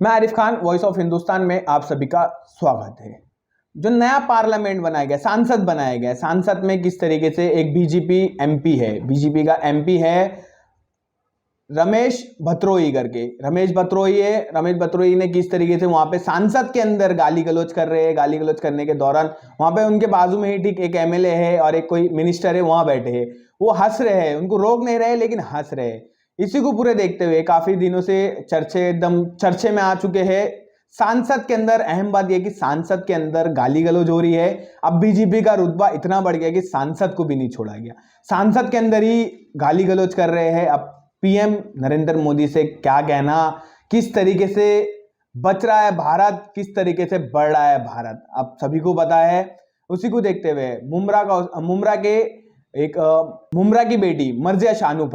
मैं Arif Khan, voice of Hindustan में आप सभी का स्वागत है। जो नया पार्लियामेंट बनाया गया, सांसद बनाया गया, सांसद में किस तरीके से एक बीजेपी एमपी है, बीजेपी का एमपी है रमेश भत्रोई करके। रमेश भत्रोई ने किस तरीके से वहां पे सांसद के अंदर गाली गलौज कर रहे हैं। गाली गलौज करने के दौरान वहां पे उनके बाजू में ही ठीक एक एमएलए है और एक कोई मिनिस्टर है, वहां बैठे हैं, वो हंस रहे हैं, उनको रोक नहीं रहे लेकिन हंस रहे हैं। इसी को पूरे देखते हुए काफी दिनों से एकदम चर्चे में आ चुके हैं। सांसद के अंदर अहम बात यह कि सांसद के अंदर गाली गलौज हो रही है। अब बीजेपी का रुतबा इतना बढ़ गया कि सांसद को भी नहीं छोड़ा गया, सांसद के अंदर ही गाली गलौज कर रहे हैं। अब पीएम नरेंद्र मोदी से क्या कहना, किस तरीके से बच रहा है भारत, किस तरीके से बढ़ रहा है भारत, अब सभी को पता है। उसी को देखते हुए मुमरा की बेटी मर्जिया शानू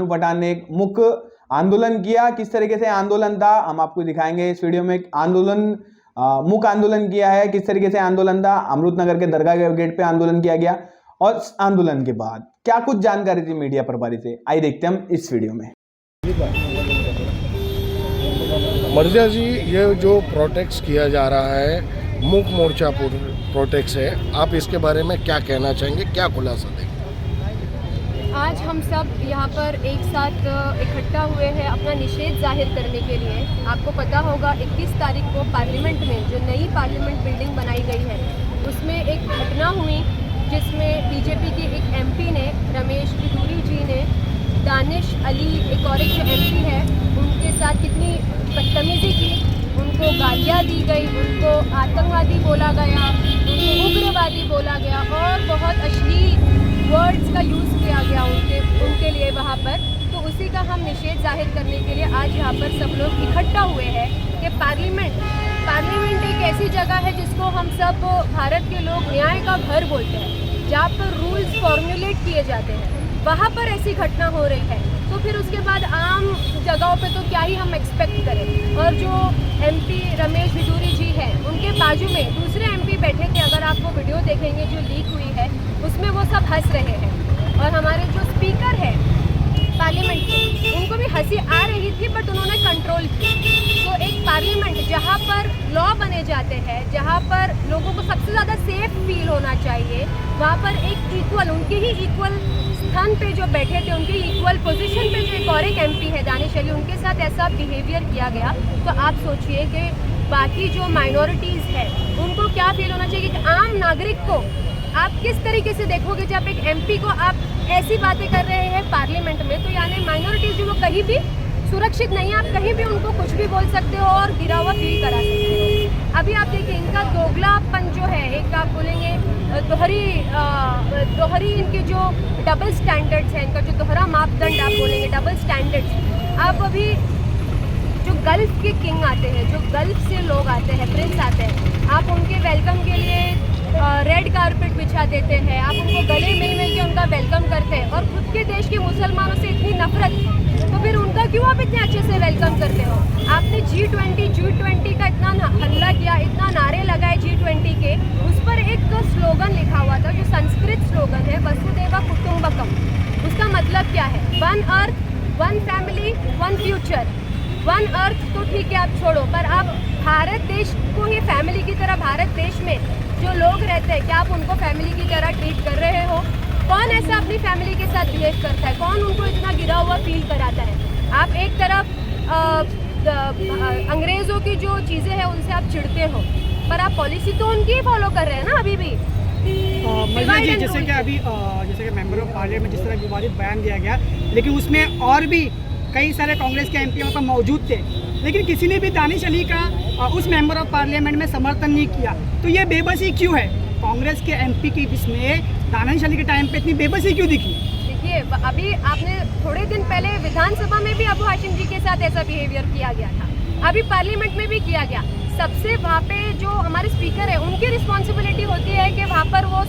पठान ने एक मुख्य आंदोलन किया। किस तरीके से आंदोलन था हम आपको दिखाएंगे इस वीडियो में। मुख्य आंदोलन किया है, किस तरीके से आंदोलन था। अमृतनगर के दरगाह गेट पे आंदोलन किया गया और आंदोलन के बाद क्या कुछ जानकारी थी मीडिया प्रभारी से, आइए देखते हम इस वीडियो में। मर्जिया जी, ये जो प्रोटेस्ट किया जा रहा है मूक मोर्चा प्रोटेस्ट है, आप इसके बारे में क्या कहना चाहेंगे, क्या खुलासा देंगे? आज हम सब यहाँ पर एक साथ इकट्ठा हुए हैं अपना निषेध जाहिर करने के लिए। आपको पता होगा 21 तारीख को पार्लियामेंट में जो नई पार्लियामेंट बिल्डिंग बनाई गई है उसमें एक घटना हुई जिसमें बीजेपी के एक एमपी ने, रमेश बिदूरी जी ने, दानिश अली एक और एक जो एमपी है उनके साथ कितनी बदतमीजी की, उनको गालियाँ दी गई, उनको आतंकवादी बोला गया, उनको उग्रवादी बोला गया और बहुत अश्लील वर्ड्स का यूज़ किया गया उनके लिए वहाँ पर। तो उसी का हम निषेध जाहिर करने के लिए आज यहाँ पर सब लोग इकट्ठा हुए हैं कि पार्लियामेंट एक ऐसी जगह है जिसको हम सब भारत के लोग न्याय का घर बोलते हैं, जहाँ पर रूल्स फॉर्मुलेट किए जाते हैं, वहाँ पर ऐसी घटना हो रही है। तो फिर उसके बाद आम जगहों पे तो क्या ही हम एक्सपेक्ट करें। और जो एमपी रमेश बिदूरी जी हैं उनके बाजू में दूसरे एमपी बैठे थे, अगर आप वो वीडियो देखेंगे जो लीक हुई है उसमें वो सब हंस रहे हैं। और हमारे जो स्पीकर है पार्लियामेंट के, उनको भी हंसी आ रही थी बट उन्होंने कंट्रोल की। तो एक पार्लियामेंट जहाँ पर लॉ बने जाते हैं, जहाँ पर लोगों को सबसे ज़्यादा सेफ फील होना चाहिए, वहाँ पर एक इक्वल, उनके ही इक्वल स्थान पे जो बैठे थे, उनके इक्वल पोजीशन पे जो एक और एक एमपी है दानिश अली, उनके साथ ऐसा बिहेवियर किया गया। तो आप सोचिए कि बाकी जो माइनॉरिटीज़ है उनको क्या फील होना चाहिए कि आम नागरिक को आप किस तरीके से देखोगे जब एक एमपी को आप ऐसी बातें कर रहे हैं पार्लियामेंट में। तो यानी माइनॉरिटीज़ जो वो कहीं भी सुरक्षित नहीं है, आप कहीं भी उनको कुछ भी बोल सकते हो और गिरा हुआ फील करा सकते हो। अभी आप देखिए इनका दोगलापन जो है, एक आप बोलेंगे दोहरी इनके जो डबल स्टैंडर्ड्स हैं, इनका जो दोहरा मापदंड आप बोलेंगे, डबल स्टैंडर्ड्स। आप अभी जो गल्फ के किंग आते हैं, जो गल्फ से लोग आते हैं, प्रिंस आते हैं, आप उनके वेलकम के लिए रेड कारपेट बिछा देते हैं, आप उनको गले मिल के उनका वेलकम करते हैं। और खुद के देश के मुसलमानों से इतनी नफरत, तो फिर उनका क्यों आप इतने अच्छे से वेलकम करते हो? आपने G20 का इतना हल्ला किया, इतना नारे लगाए G20 के, उस पर एक स्लोगन लिखा हुआ था जो संस्कृत स्लोगन है, वसुदेव कुटुंबकम। उसका मतलब क्या है? 1 अर्थ 1 फैमिली 1 फ्यूचर। 1 अर्थ तो ठीक है आप छोड़ो, पर आप भारत देश को ही फैमिली की तरह, भारत देश में जो लोग रहते हैं क्या आप उनको फैमिली की तरह ट्रीट कर रहे हो? कौन ऐसा अपनी फैमिली के साथ बिहेव करता है? कौन उनको इतना गिरा हुआ फील कराता है? आप एक तरफ अंग्रेज़ों की जो चीज़ें हैं उनसे आप चिढ़ते हो, पर आप पॉलिसी तो उनकी ही फॉलो कर रहे हैं ना अभी भी। जैसे कि अभी जैसे कि मेंबर ऑफ पार्लियामेंट जिस तरह विवादित बयान दिया गया, लेकिन उसमें और भी कई सारे कांग्रेस के एमपी वहाँ पर मौजूद थे, लेकिन किसी ने भी दानिश अली का उस मेंबर ऑफ पार्लियामेंट में समर्थन नहीं किया। तो ये बेबसी क्यों है? कांग्रेस के एमपी की इसमें दानिश अली के टाइम पे इतनी बेबसी क्यों दिखी? देखिए, अभी आपने थोड़े दिन पहले विधानसभा में भी अबू हाशिम जी के साथ ऐसा बिहेवियर किया गया था, अभी पार्लियामेंट में भी किया गया। सबसे वहाँ पे जो हमारे स्पीकर है उनकी रिस्पॉन्सिबिलिटी होती है कि वहाँ पर वो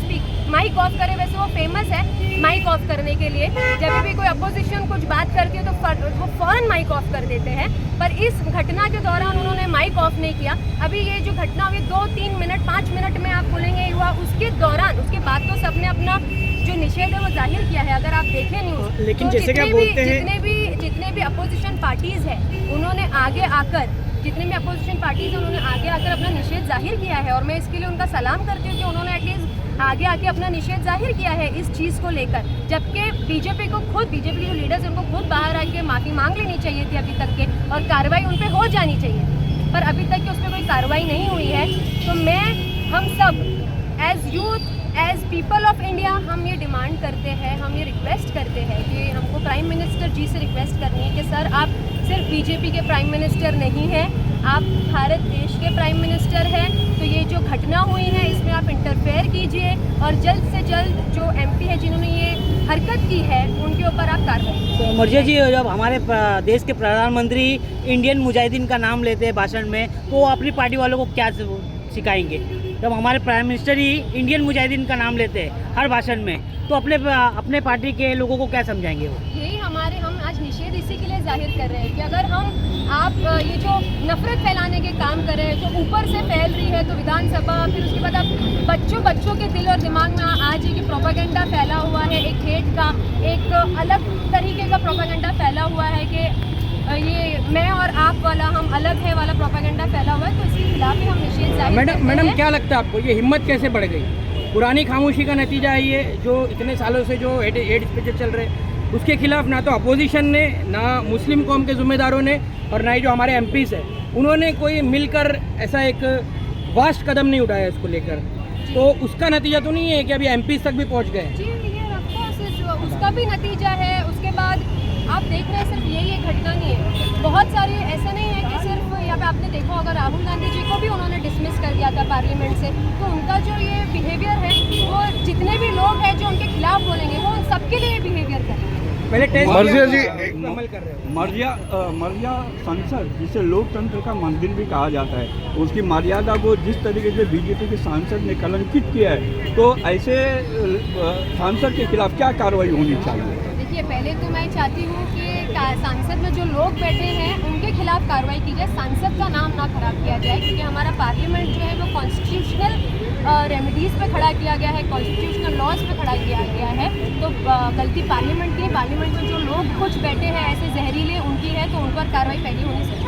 माइक ऑफ करे। वैसे वो फेमस है माइक ऑफ करने के लिए, जब भी कोई अपोजिशन कुछ बात करती है तो वो फ़ौरन माइक ऑफ कर देते हैं। पर इस घटना के दौरान उन्होंने माइक ऑफ नहीं किया। अभी ये जो घटना हुई 2-3 मिनट 5 मिनट में आप बोलेंगे हुआ, उसके दौरान उसके बाद तो सबने अपना जो निषेध है वो जाहिर किया है। अगर आप देखें न्यूज़, लेकिन तो जैसे कि आप बोलते हैं जितने भी अपोजिशन पार्टीज है उन्होंने आगे आकर उन्होंने आगे आकर अपना निषेध जाहिर किया है, और मैं इसके लिए उनका सलाम करती हूँ कि उन्होंने एटलीस्ट आगे आके अपना निषेध जाहिर किया है इस चीज़ को लेकर। जबकि बीजेपी के जो लीडर्स हैं उनको खुद बाहर आके माफ़ी मांग लेनी चाहिए थी अभी तक के, और कार्रवाई उन पर हो जानी चाहिए, पर अभी तक की उस पर कोई कार्रवाई नहीं हुई है। तो हम सब as youth, as people of India हम ये डिमांड करते हैं, हम ये रिक्वेस्ट करते हैं कि हमको प्राइम मिनिस्टर जी से रिक्वेस्ट करनी है कि सर आप सिर्फ बीजेपी के प्राइम मिनिस्टर नहीं हैं, आप भारत देश के प्राइम मिनिस्टर हैं। तो ये जो घटना हुई है इसमें आप इंटरफेयर कीजिए, और जल्द से जल्द जो एमपी है जिन्होंने ये हरकत की है उनके ऊपर आप कार्रवाई। तो मर्जिया जी, जब हमारे देश के प्रधानमंत्री इंडियन मुजाहिदीन का नाम लेते हैं भाषण में, तो वो अपनी पार्टी वालों को क्या सिखाएंगे? जब हमारे प्राइम मिनिस्टर ही इंडियन मुजाहिदीन का नाम लेते हैं हर भाषण में, तो अपने पार्टी के लोगों को क्या समझाएंगे वो? यही हम आज निषेध इसी के लिए जाहिर कर रहे हैं कि अगर आप ये जो नफरत फैलाने के काम कर रहे हैं जो ऊपर से फैल रही है, तो विधानसभा, फिर उसके बाद आप बच्चों के दिल और दिमाग में आज ये प्रोपेगेंडा फैला हुआ है, एक हेट का, एक अलग तरीके का प्रोपेगेंडा फैला हुआ है कि ये मैं और आप वाला, हम अलग है वाला प्रोपेगेंडा फैला हुआ है, तो इसके खिलाफ ही हम निषेध जाहिर करते हैं। मैडम क्या लगता है आपको, ये हिम्मत कैसे बढ़ गई? पुरानी खामोशी का नतीजा है ये, जो इतने सालों से जो हेड स्पीचेस चल रहे, उसके खिलाफ ना तो अपोजिशन ने, ना मुस्लिम कौम के ज़िम्मेदारों ने, और ना ही जो हमारे एमपीज़ है उन्होंने कोई मिलकर ऐसा एक वास्ट कदम नहीं उठाया इसको लेकर, तो उसका नतीजा तो नहीं है कि अभी एमपीज़ तक भी पहुंच गए? जी, ये ऑफकोर्स उसका भी नतीजा है। उसके बाद आप देख रहे हैं सिर्फ यही एक घटना नहीं है, बहुत सारे ऐसा नहीं है कि सिर्फ यहाँ पे आपने देखा होगा राहुल गांधी जी को भी उन्होंने डिसमिस कर दिया था पार्लियामेंट से, तो उनका जो ये बिहेवियर है वो जितने भी लोग हैं जो उनके खिलाफ बोलेंगे वो उन सबके लिए बिहेवियर कर रहे हैं। पहले टेस्ट मर्जिया जी, अमल कर रहे हो। मर्जिया संसद, जिसे लोकतंत्र का मंदिर भी कहा जाता है, उसकी मर्यादा को जिस तरीके से बीजेपी के सांसद ने कलंकित किया है, तो ऐसे सांसद के खिलाफ क्या कार्रवाई होनी चाहिए? देखिए, पहले तो मैं चाहती हूँ कि सांसद में जो लोग बैठे हैं उनके खिलाफ कार्रवाई की जाए, सांसद का नाम ना खराब किया जाए, क्योंकि हमारा पार्लियामेंट जो है वो कॉन्स्टिट्यूशनल रेमेडीज़ पे खड़ा किया गया है, कॉन्स्टिट्यूशनल लॉज पे खड़ा किया गया है। तो गलती पार्लियामेंट की, पार्लियामेंट में जो लोग कुछ बैठे हैं ऐसे जहरीले उनकी है, तो उन पर कार्रवाई पहले होनी चाहिए।